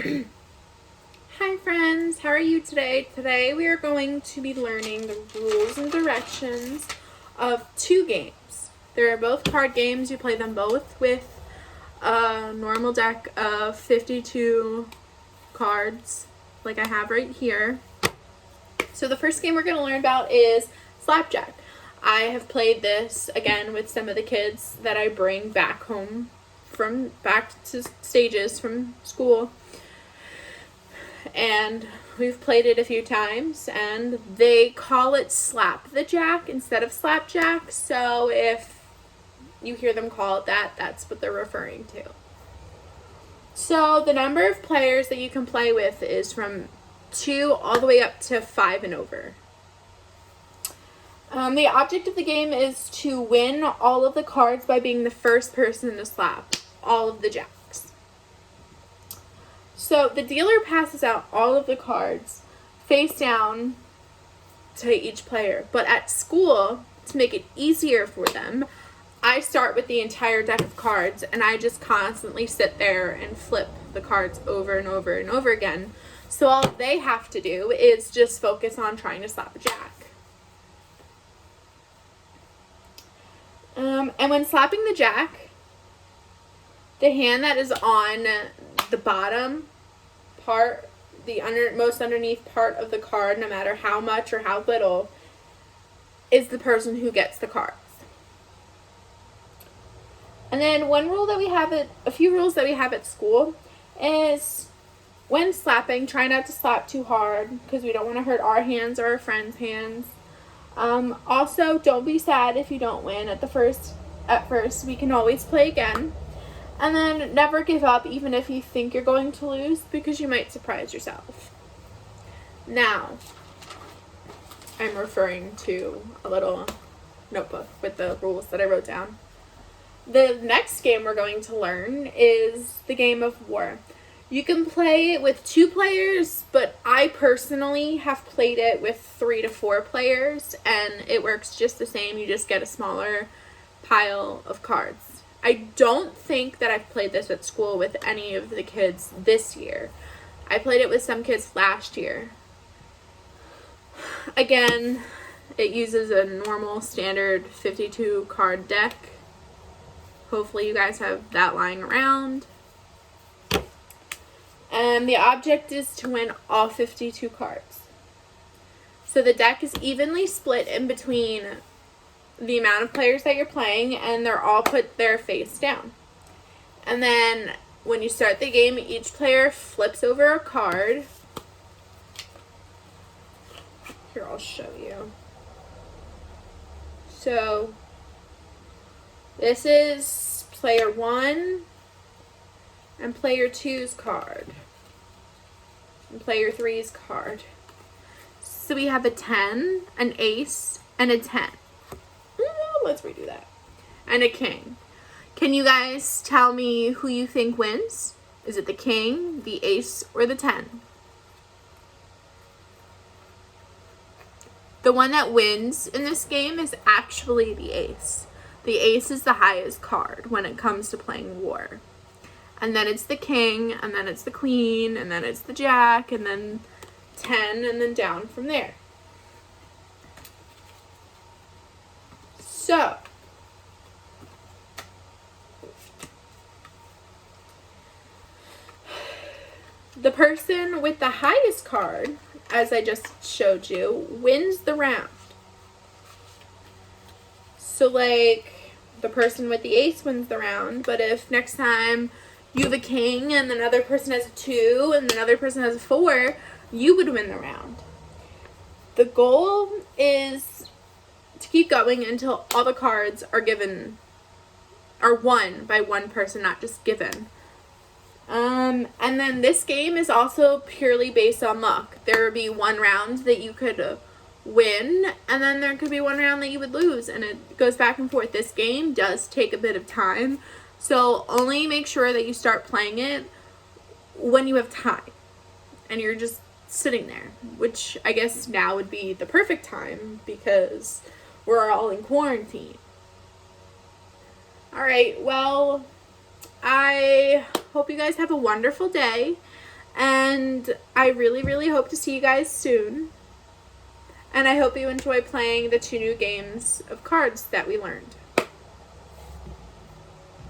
Hi friends, how are you today? Today we are going to be learning the rules and directions of two games. They're both card games. You play them both with a normal deck of 52 cards like I have right here. So the first game we're going to learn about is Slapjack. I have played this again with some of the kids that I bring back home back to stages from school. And we've played it a few times, and they call it Slap the Jack instead of Slapjack. So if you hear them call it that, that's what they're referring to. So the number of players that you can play with is from 2 all the way up to 5 and over. The object of the game is to win all of the cards by being the first person to slap all of the jacks. So the dealer passes out all of the cards face down to each player. But at school, to make it easier for them, I start with the entire deck of cards, and I just constantly sit there and flip the cards over and over and over again. So all they have to do is just focus on trying to slap a jack. And when slapping the jack, the hand that is on the bottom part, the most underneath part of the card, no matter how much or how little, is the person who gets the cards. And then a few rules that we have at school is when slapping, try not to slap too hard because we don't want to hurt our hands or our friends' hands. Also, don't be sad if you don't win at first. We can always play again. And then never give up even if you think you're going to lose, because you might surprise yourself. Now, I'm referring to a little notebook with the rules that I wrote down. The next game we're going to learn is the game of War. You can play it with 2 players, but I personally have played it with 3 to 4 players, and it works just the same. You just get a smaller pile of cards. I don't think that I've played this at school with any of the kids this year. I played it with some kids last year. Again, it uses a normal standard 52 card deck. Hopefully you guys have that lying around. And the object is to win all 52 cards. So the deck is evenly split in between the amount of players that you're playing, and they're all put their face down. And then when you start the game, each player flips over a card. Here, I'll show you. So this is player 1 and player 2's card. And player 3's card. So we have a 10, an ace, and a 10. Let's redo that. And a king. Can you guys tell me who you think wins? Is it the king, the ace, or the 10? The one that wins in this game is actually the ace. The ace is the highest card when it comes to playing War. And then it's the king, and then it's the queen, and then it's the jack, and then 10, and then down from there. So, the person with the highest card, as I just showed you, wins the round. So, like, the person with the ace wins the round, but if next time you have a king and another person has a 2 and another person has a 4, you would win the round. The goal is to keep going until all the cards are won by one person, not just given. And then this game is also purely based on luck. There would be one round that you could win, and then there could be one round that you would lose, and it goes back and forth. This game does take a bit of time, so only make sure that you start playing it when you have time and you're just sitting there, which I guess now would be the perfect time because we're all in quarantine. All right, well, I hope you guys have a wonderful day, And I really, really hope to see you guys soon. And I hope you enjoy playing the 2 new games of cards that we learned.